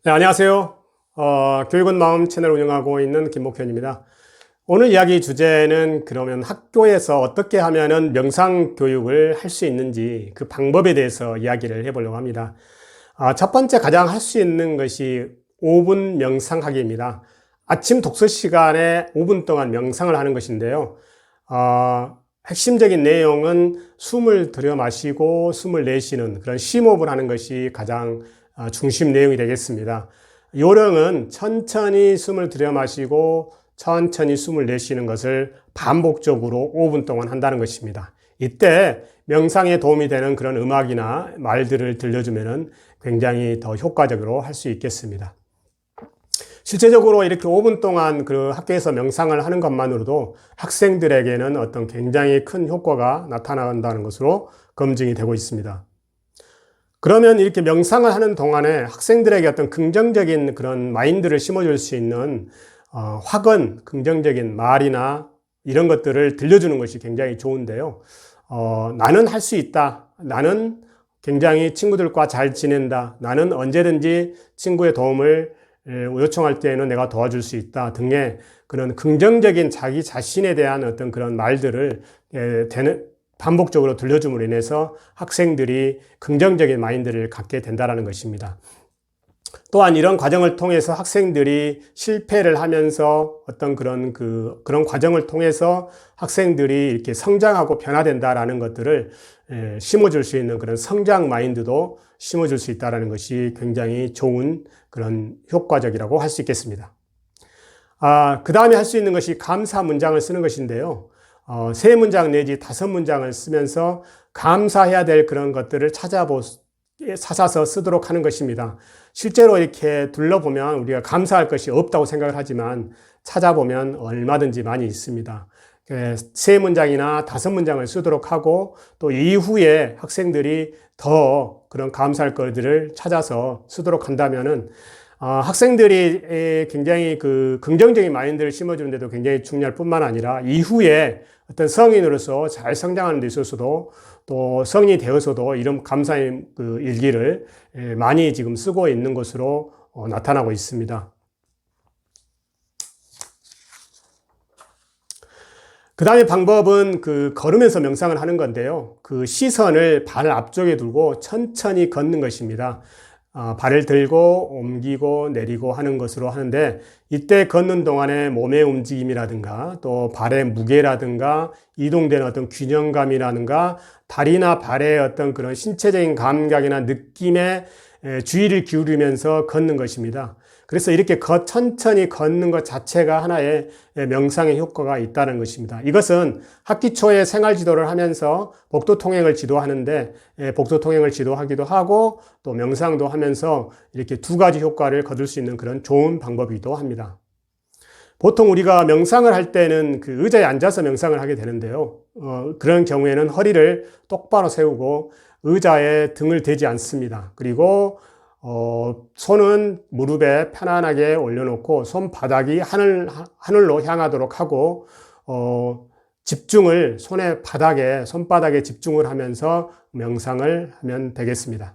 네, 안녕하세요. 교육은 마음 채널 운영하고 있는 김목현입니다. 오늘 이야기 주제는 그러면 학교에서 어떻게 하면은 명상 교육을 할 수 있는지 그 방법에 대해서 이야기를 해보려고 합니다. 첫 번째 가장 할 수 있는 것이 5분 명상하기입니다. 아침 독서 시간에 5분 동안 명상을 하는 것인데요. 핵심적인 내용은 숨을 들여 마시고 숨을 내쉬는 그런 심호흡을 하는 것이 가장 중심 내용이 되겠습니다. 요령은 천천히 숨을 들여 마시고 천천히 숨을 내쉬는 것을 반복적으로 5분 동안 한다는 것입니다. 이때 명상에 도움이 되는 그런 음악이나 말들을 들려주면 굉장히 더 효과적으로 할 수 있겠습니다. 실제적으로 이렇게 5분 동안 그 학교에서 명상을 하는 것만으로도 학생들에게는 어떤 굉장히 큰 효과가 나타난다는 것으로 검증이 되고 있습니다. 그러면 이렇게 명상을 하는 동안에 학생들에게 어떤 긍정적인 그런 마인드를 심어줄 수 있는 확언, 긍정적인 말이나 이런 것들을 들려주는 것이 굉장히 좋은데요. 나는 할 수 있다. 나는 굉장히 친구들과 잘 지낸다. 나는 언제든지 친구의 도움을 요청할 때에는 내가 도와줄 수 있다 등의 그런 긍정적인 자기 자신에 대한 어떤 그런 말들을 반복적으로 들려줌으로 인해서 학생들이 긍정적인 마인드를 갖게 된다는 것입니다. 또한 이런 과정을 통해서 학생들이 실패를 하면서 어떤 그런 과정을 통해서 학생들이 이렇게 성장하고 변화된다라는 것들을 심어줄 수 있는 그런 성장 마인드도 심어줄 수 있다는 것이 굉장히 좋은 그런 효과적이라고 할 수 있겠습니다. 그 다음에 할 수 있는 것이 감사 문장을 쓰는 것인데요. 3문장 내지 5문장을 쓰면서 감사해야 될 그런 것들을 찾아서 쓰도록 하는 것입니다. 실제로 이렇게 둘러보면 우리가 감사할 것이 없다고 생각을 하지만 찾아보면 얼마든지 많이 있습니다. 3문장이나 5문장을 쓰도록 하고 또 이후에 학생들이 더 그런 감사할 것들을 찾아서 쓰도록 한다면은 학생들이 굉장히 그 긍정적인 마인드를 심어주는데도 굉장히 중요할 뿐만 아니라 이후에 어떤 성인으로서 잘 성장하는 데 있어서도 또 성인이 되어서도 이런 감사의 그 일기를 많이 지금 쓰고 있는 것으로 나타나고 있습니다. 그 다음에 방법은 걸으면서 명상을 하는 건데요. 그 시선을 발 앞쪽에 두고 천천히 걷는 것입니다. 발을 들고 옮기고 내리고 하는 것으로 하는데 이때 걷는 동안에 몸의 움직임이라든가 또 발의 무게라든가 이동되는 어떤 균형감이라든가 다리나 발의 어떤 그런 신체적인 감각이나 느낌에 주의를 기울이면서 걷는 것입니다. 그래서 이렇게 천천히 걷는 것 자체가 하나의 명상의 효과가 있다는 것입니다. 이것은 학기 초에 생활 지도를 하면서 복도 통행을 지도하는데 복도 통행을 지도하기도 하고 또 명상도 하면서 이렇게 두 가지 효과를 거둘 수 있는 그런 좋은 방법이기도 합니다. 보통 우리가 명상을 할 때는 그 의자에 앉아서 명상을 하게 되는데요. 그런 경우에는 허리를 똑바로 세우고 의자에 등을 대지 않습니다. 그리고 손은 무릎에 편안하게 올려놓고 손바닥이 하늘로 향하도록 하고 집중을 손바닥에 집중을 하면서 명상을 하면 되겠습니다.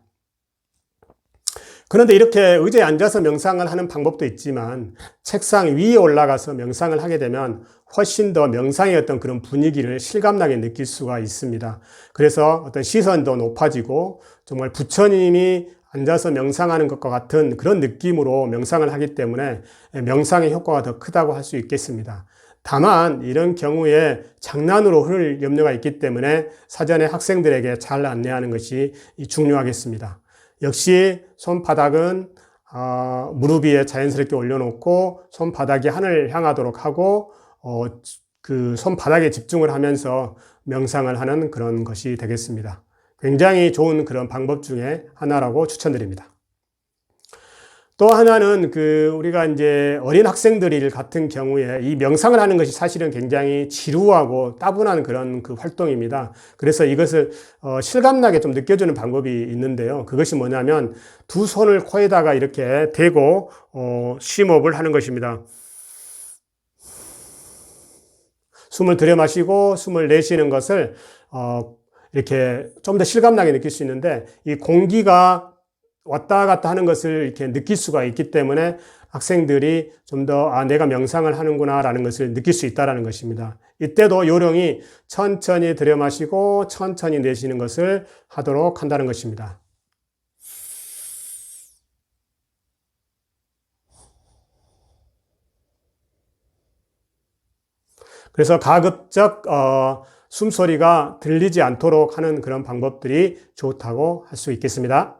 그런데 이렇게 의자에 앉아서 명상을 하는 방법도 있지만 책상 위에 올라가서 명상을 하게 되면 훨씬 더 명상의 어떤 그런 분위기를 실감나게 느낄 수가 있습니다. 그래서 어떤 시선도 높아지고 정말 부처님이 앉아서 명상하는 것과 같은 그런 느낌으로 명상을 하기 때문에 명상의 효과가 더 크다고 할 수 있겠습니다. 다만 이런 경우에 장난으로 흐를 염려가 있기 때문에 사전에 학생들에게 잘 안내하는 것이 중요하겠습니다. 역시 손바닥은 무릎 위에 자연스럽게 올려놓고 손바닥이 하늘을 향하도록 하고 그 손바닥에 집중을 하면서 명상을 하는 그런 것이 되겠습니다. 굉장히 좋은 그런 방법 중에 하나라고 추천드립니다. 또 하나는 우리가 이제 어린 학생들 같은 경우에 이 명상을 하는 것이 사실은 굉장히 지루하고 따분한 그런 활동입니다. 그래서 이것을 실감나게 좀 느껴주는 방법이 있는데요. 그것이 뭐냐면 두 손을 코에다가 이렇게 대고 심호흡을 하는 것입니다. 숨을 들여 마시고 숨을 내쉬는 것을 이렇게 좀 더 실감나게 느낄 수 있는데 이 공기가 왔다 갔다 하는 것을 이렇게 느낄 수가 있기 때문에 학생들이 좀 더, 내가 명상을 하는구나 라는 것을 느낄 수 있다는 것입니다. 이때도 요령이 천천히 들여 마시고 천천히 내쉬는 것을 하도록 한다는 것입니다. 그래서 가급적 숨소리가 들리지 않도록 하는 그런 방법들이 좋다고 할 수 있겠습니다.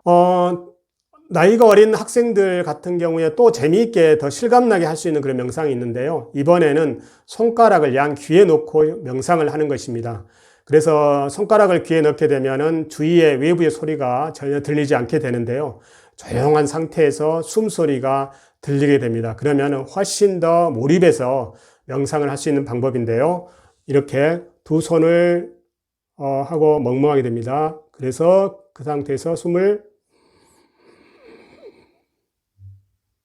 나이가 어린 학생들 같은 경우에 또 재미있게 더 실감나게 할 수 있는 그런 명상이 있는데요. 이번에는 손가락을 양 귀에 놓고 명상을 하는 것입니다. 그래서 손가락을 귀에 넣게 되면은 주위의 외부의 소리가 전혀 들리지 않게 되는데요. 조용한 상태에서 숨소리가 들리게 됩니다. 그러면 훨씬 더 몰입해서 명상을 할 수 있는 방법인데요. 이렇게 두 손을 하고 멍멍하게 됩니다. 그래서 그 상태에서 숨을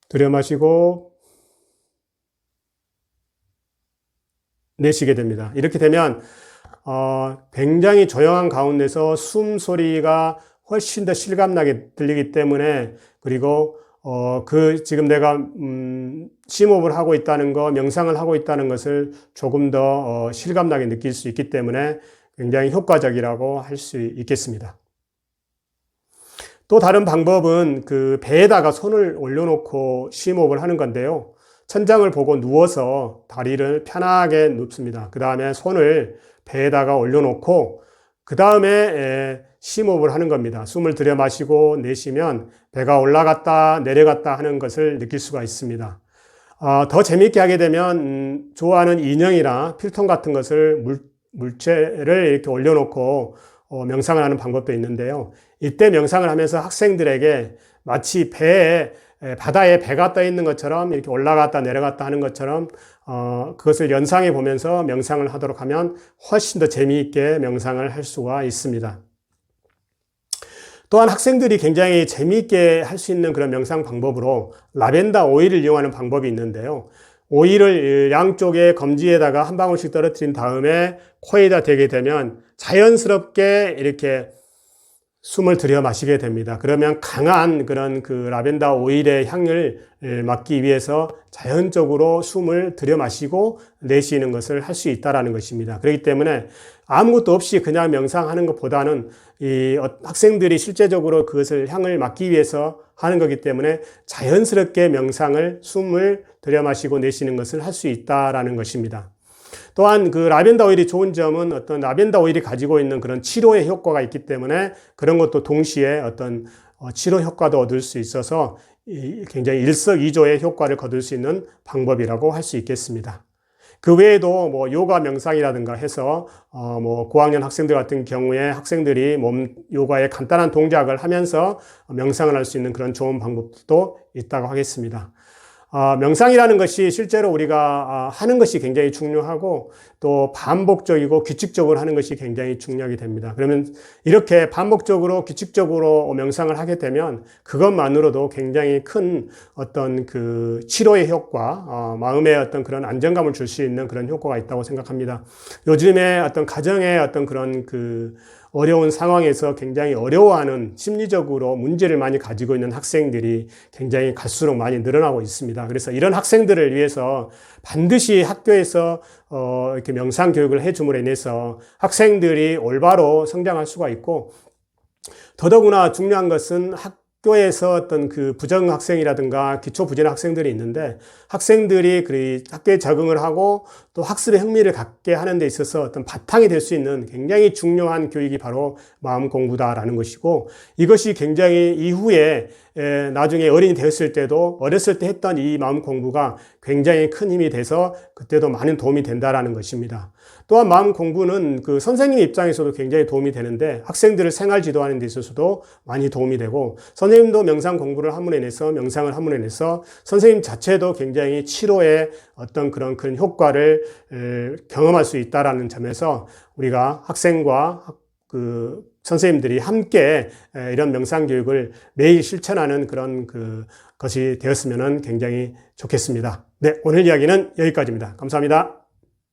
들여 마시고 내쉬게 됩니다. 이렇게 되면 굉장히 조용한 가운데서 숨소리가 훨씬 더 실감나게 들리기 때문에, 그리고 지금 내가 심호흡을 하고 있다는 거, 명상을 하고 있다는 것을 조금 더 실감나게 느낄 수 있기 때문에 굉장히 효과적이라고 할 수 있겠습니다. 또 다른 방법은 그 배에다가 손을 올려놓고 심호흡을 하는 건데요. 천장을 보고 누워서 다리를 편하게 눕습니다. 그 다음에 손을 배에다가 올려놓고 그 다음에 심호흡을 하는 겁니다. 숨을 들여 마시고 내쉬면 배가 올라갔다 내려갔다 하는 것을 느낄 수가 있습니다. 더 재미있게 하게 되면 좋아하는 인형이나 필통 같은 것을 물체를 이렇게 올려놓고 명상을 하는 방법도 있는데요. 이때 명상을 하면서 학생들에게 마치 바다에 배가 떠 있는 것처럼 이렇게 올라갔다 내려갔다 하는 것처럼 그것을 연상해 보면서 명상을 하도록 하면 훨씬 더 재미있게 명상을 할 수가 있습니다. 또한 학생들이 굉장히 재미있게 할 수 있는 그런 명상 방법으로 라벤더 오일을 이용하는 방법이 있는데요. 오일을 양쪽에 검지에다가 한 방울씩 떨어뜨린 다음에 코에다 대게 되면 자연스럽게 이렇게 숨을 들여 마시게 됩니다. 그러면 강한 그런 그 라벤더 오일의 향을 맡기 위해서 자연적으로 숨을 들여 마시고 내쉬는 것을 할 수 있다는 것입니다. 그렇기 때문에 아무것도 없이 그냥 명상하는 것보다는 이 학생들이 실제적으로 그것을 향을 맡기 위해서 하는 거기 때문에 자연스럽게 명상을 숨을 들여 마시고 내쉬는 것을 할 수 있다는 것입니다. 또한 그 라벤더 오일이 좋은 점은 어떤 라벤더 오일이 가지고 있는 그런 치료의 효과가 있기 때문에 그런 것도 동시에 어떤 치료 효과도 얻을 수 있어서 굉장히 일석이조의 효과를 거둘 수 있는 방법이라고 할 수 있겠습니다. 그 외에도 뭐 요가 명상이라든가 해서 고학년 학생들 같은 경우에 학생들이 몸 요가의 간단한 동작을 하면서 명상을 할 수 있는 그런 좋은 방법도 있다고 하겠습니다. 명상이라는 것이 실제로 우리가 하는 것이 굉장히 중요하고 또 반복적이고 규칙적으로 하는 것이 굉장히 중요하게 됩니다. 그러면 이렇게 반복적으로 규칙적으로 명상을 하게 되면 그것만으로도 굉장히 큰 어떤 그 치료의 효과, 마음의 어떤 그런 안정감을 줄 수 있는 그런 효과가 있다고 생각합니다. 요즘에 어떤 가정의 어떤 그런 그 어려운 상황에서 굉장히 어려워하는 심리적으로 문제를 많이 가지고 있는 학생들이 굉장히 갈수록 많이 늘어나고 있습니다. 그래서 이런 학생들을 위해서 반드시 학교에서 이렇게 명상 교육을 해줌으로 인해서 학생들이 올바로 성장할 수가 있고, 더더구나 중요한 것은 학교에서 어떤 그 부정 학생이라든가 기초 부재능 학생들이 있는데 학생들이 그 학교에 적응을 하고 또 학습에 흥미를 갖게 하는 데 있어서 어떤 바탕이 될 수 있는 굉장히 중요한 교육이 바로 마음 공부다라는 것이고, 이것이 굉장히 이후에 나중에 어른이 되었을 때도 어렸을 때 했던 이 마음 공부가 굉장히 큰 힘이 돼서 그때도 많은 도움이 된다라는 것입니다. 또한 마음 공부는 그 선생님 입장에서도 굉장히 도움이 되는데 학생들을 생활 지도하는 데 있어서도 많이 도움이 되고, 선생님도 명상 공부를 함으로 인해서 명상을 함으로 인해서 선생님 자체도 굉장히 치료의 어떤 그런 효과를 경험할 수 있다라는 점에서 우리가 학생과 그 선생님들이 함께 이런 명상 교육을 매일 실천하는 그런 것이 되었으면 굉장히 좋겠습니다. 네, 오늘 이야기는 여기까지입니다. 감사합니다.